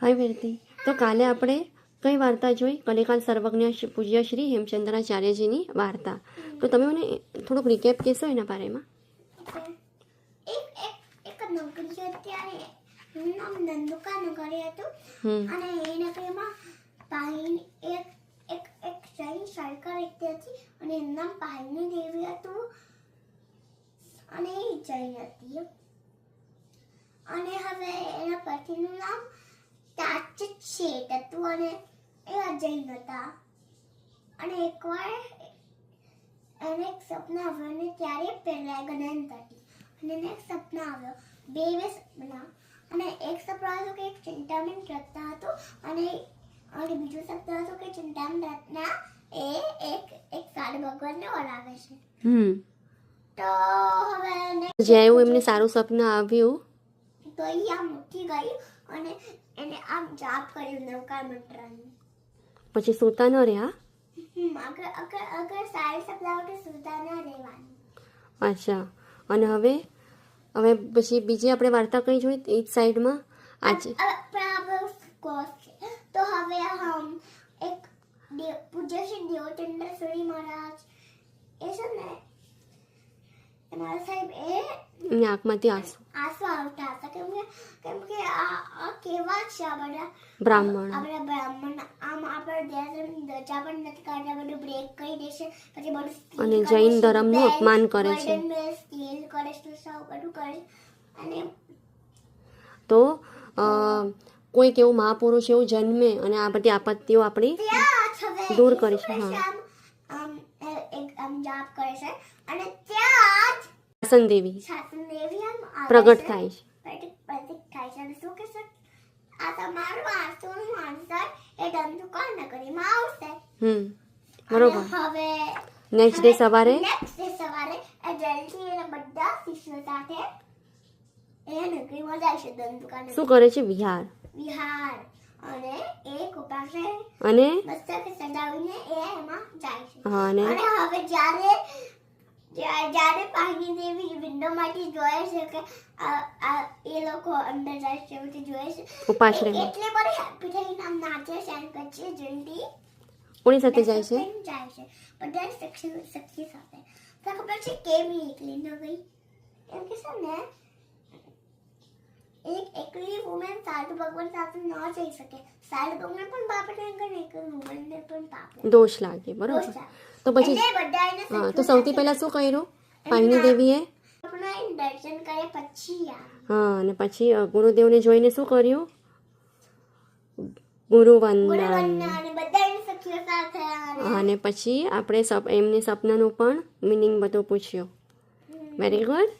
હાય વિરતી, તો કાલે આપણે કઈ વાર્તા જોઈ? કલિકાલ સર્વજ્ઞ પૂજ્ય શ્રી હેમચંદ્રાચાર્યજીની વાર્તા. તો તમે મને થોડુંક રિકેપ કહેશો એના બારેમાં? એક નગરી અત્યારે એનું નામ નંદુકા નગરી હતું અને એ નગરીમાં પાહીની એક જૈન સરકાર હતી અને એનું નામ પાહીની દેવી હતું અને એ જૈન હતી. અને હવે એના પતિનું નામ તાચ શેઠ હતું અને એ જૈન હતા. અને એકવાર એને એક સપના આવ્યો અને ત્યારે પહેલા ગણન હતી અને એને એક સપના આવ્યો, બે સપના. અને એક સપના હતું કે એક ચિંતામણ રત્ન હતું અને બીજું સપના હતું કે ચિંતામણ રત્ન એ એક સાધુ ભગવાનને ઓળાવે છે. તો હવે જેવું એમને સારું સપનું આવ્યું તો એ આમ ઉઠી ગઈ અને એને આમ જાપ કર્યું નૌકા મંત્રનું. પછી સૂતા ન રહ્યા? અગર સારી સપના હોય તો સૂતા ન રહેવાનું. અચ્છા. અને હવે પછી બીજી આપણે વાર્તા કઈ જોઈ એ જ સાઈડમાં? આજે તો હવે એક પૂજ્ય શ્રી દેવચંદ્ર સુરી મહારાજ એ છે ને મારા સાહેબ એમની આંખમાંથી આંસુ આવતા હતા કેમ કે આ કેવા છે આ બધા બ્રાહ્મણ આમ આપણા દેશની ધજા પણ નથી કાઢતા, બધું બ્રેક કરી દેશે, પછી બધું અને જૈન ધર્મનું અપમાન કરે છે. સ્ટીલ કરે છે, સૌ બધું કરે. અને તો કોઈક એવું મહાપુરુષ એવું જન્મે અને આ બધી આપત્તિઓ આપણી દૂર કરે છે. આમ જાપ કરે છે અને ત્યાં શાસન દેવી આમ પ્રગટ થાય છે. પ્રતિક થાય છે અને શું કહેશે, આ તમારું આંસુનું આન્સર એ નંદુકા નગરીમાં આવશે. બરોબર. હવે નેક્સ્ટ ડે સવારે એ જલ્દી એના બધા શિષ્યો સાથે એ નગરીમાં જાય છે. નંદુકા નગરી શું કરે છે? વિહાર. અને એક ઉપાસે અને મસ્તક સજાવીને એ એમાં જાય છે. અને હવે જ્યારે પાહીની દેવી વિન્ડોમાંથી જોયે છે કે એ લોકો અંદર જાય છે, પછી જોયે છે ઉપાશ્રયમાં એટલે બધી હેપી થઈને આમ નાચે છે અને પછી જલ્દી કોની સાથે જાય છે? બધા શક્તિ સાથે. તો ખબર છે કેમ એ એકલી ન ગઈ? એમ કે છે ને એક એકલી વુમેન સાધુ ભગવાન સાથે ન જઈ શકે. સાધુ ભગવાન પણ પાપ લાગે ને એક વુમનને પણ પાપ લાગે, દોષ લાગે. બરોબર. તો પછી તો સૌથી પહેલા શું કર્યું પાહીની દેવીએ? દર્શન કરે પછી અને પછી ગુરુદેવને જોઈને શું કર્યું? ગુરુવંદન. અને પછી આપણે એમને સપનાનું પણ મિનિંગ બધો પૂછ્યો. Very good.